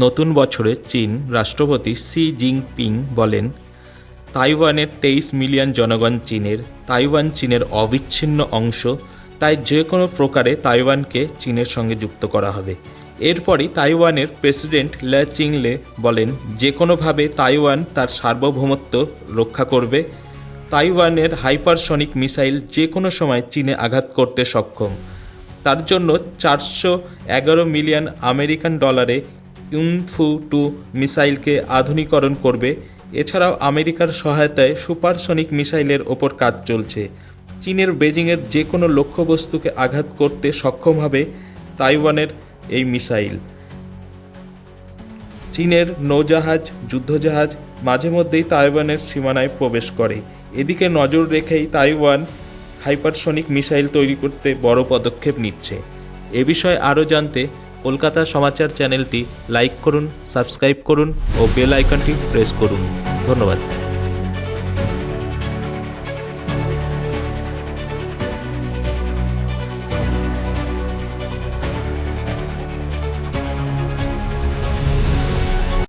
নতুন বছরে চীন রাষ্ট্রপতি শি জিনপিং বলেন, তাইওয়ানের 23 মিলিয়ন জনগণ চীনের, তাইওয়ান চীনের অবিচ্ছিন্ন অংশ, তাই যে কোনো প্রকারে তাইওয়ানকে চীনের সঙ্গে যুক্ত করা হবে। এরপরই তাইওয়ানের প্রেসিডেন্ট লে চিংলে বলেন, যে কোনোভাবে তাইওয়ান তার সার্বভৌমত্ব রক্ষা করবে। তাইওয়ানের হাইপারসনিক মিসাইল যে কোনো সময় চীনে আঘাত করতে সক্ষম। তার জন্য 411 মিলিয়ন আমেরিকান ডলারে ইউনফু-2 মিসাইলকে আধুনিকরণ করবে। এছাড়াও আমেরিকার সহায়তায় সুপারসনিক মিসাইলের ওপর কাজ চলছে। চীনের বেজিংয়ের যে কোনো লক্ষ্যবস্তুকে আঘাত করতে সক্ষম হবে তাইওয়ানের এই মিসাইল। চীনের নৌজাহাজ, যুদ্ধজাহাজ মাঝে মধ্যেই তাইওয়ানের সীমানায় প্রবেশ করে। এদিকে নজর রেখেই তাইওয়ান হাইপারসনিক মিসাইল তৈরি করতে বড় পদক্ষেপ নিচ্ছে। এ বিষয়ে আরও জানতে কলকাতা সমাচার চ্যানেলটি লাইক করুন, সাবস্ক্রাইব করুন ও বেল আইকনটি প্রেস করুন। ধন্যবাদ।